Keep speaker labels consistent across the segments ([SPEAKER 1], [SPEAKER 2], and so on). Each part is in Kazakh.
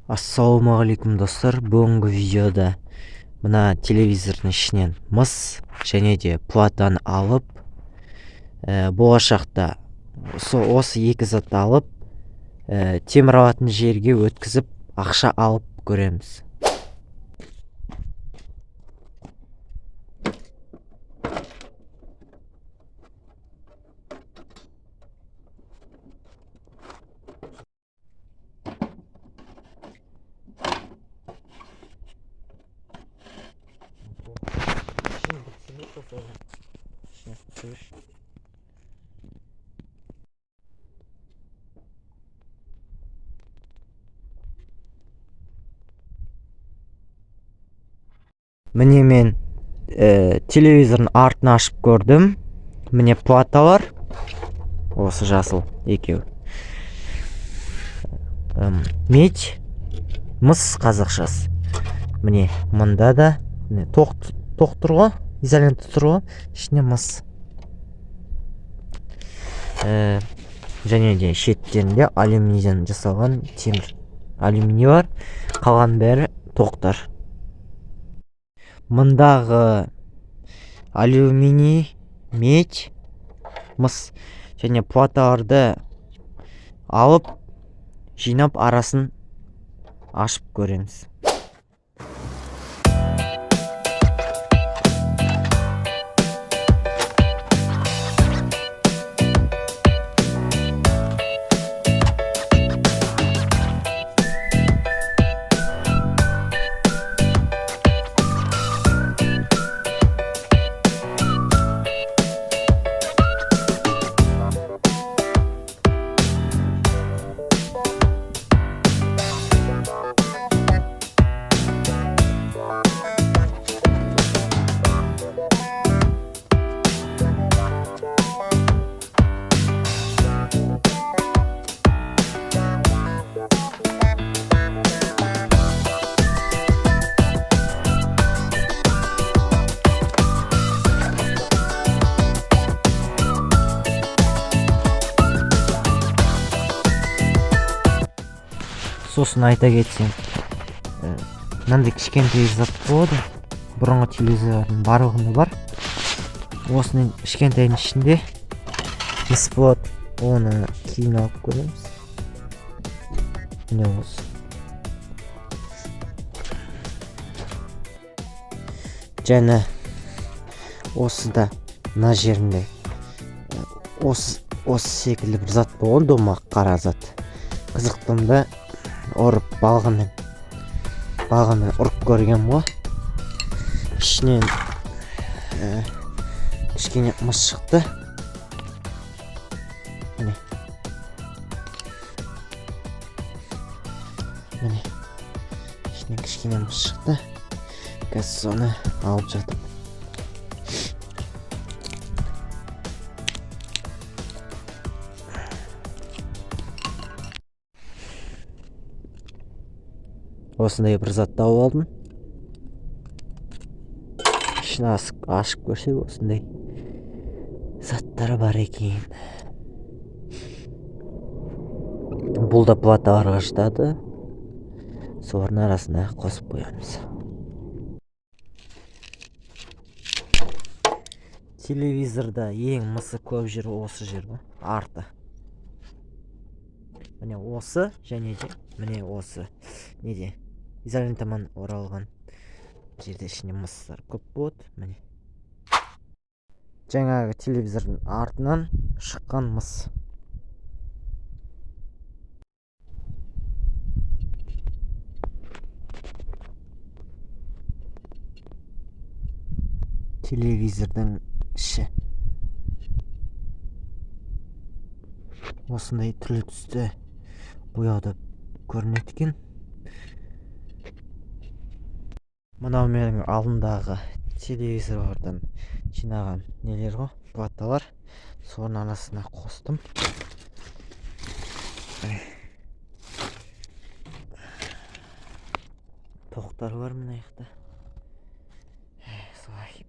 [SPEAKER 1] Ассалаумағалейкум достар, бүгінгі видеода мына телевизордың ішінен мыс және де платаны алып, болашақта осы екі затты алып, темір алатын жерге өткізіп, ақша алып көреміз. Міне мен телевизордың артын ашып көрдім. Міне платалар, осы жасыл екеу. Медь, мыс қазақшасы. Міне мұнда да тоқ тұр ғой, изолента тұр ғой, ішіне мыс. Және де шеттерінде алюминийден жасалған темір. Алюминий бар, қалған бәрі тоқтар. Мұндағы алюминий, медь, мыс және платаларды алып, жинап арасын ашып көреміз. Сосын айта кетсем, мынандай кішкентай зат болады, бұрынғы телевизордың барлығында бар. Осының кішкентайдың ішінде мыс болады, оны кейін алып көреміз. Міне осы. Және осыда мына жерінде осы секілді бір зат болды, домақ қара зат. Қызықтымда ұрып балғамен ұрып көрген ғой. Ішінен кішкене мыс шықты. Міне ішінен кішкене мыс шықты. Қазір соны алып жатып. Осындай бір зат тауып алдым. Ішін ашып көрсек, осындай заттар бар екен. Бұл да платаларға жатады. Солардың арасына қосып қоямыз. Телевизорда ең мысы көп жері осы жер ғой, арты. Міне осы және де міне осы неде изолентамен оралған жерде ішіне мыстар көп болады. Міне жаңағы телевизордың артынан шыққан мыс. Телевизордың іші осындай түрлі түсті бояуда көрінеді екен. Мынау менің алдымдағы телевизордан жинаған нелер ғой, платалар. Соның арасына қостым. Тоқтар бар мына жақта. Солай.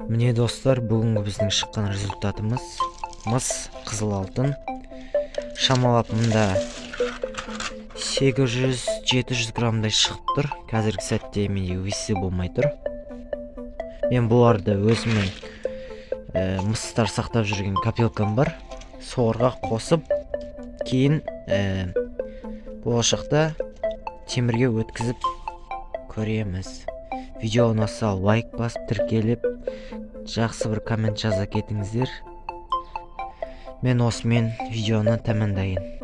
[SPEAKER 1] Міне достар, бүгінгі біздің шыққан результатымыз мыс қызыл алтын. Шамалап мұнда 800-700 граммдай шығып тұр. Қазіргі сәтте менде весе болмай тұр. Мен бұларды өзімнің мыстар сақтап жүрген копилкам бар. Соғырға қосып, кейін болашақта темірге өткізіп көреміз. Видео ұнаса лайк басып, тіркеліп, жақсы бір коммент жаза кетіңіздер. Мен осымен видеоны тәмамдайын.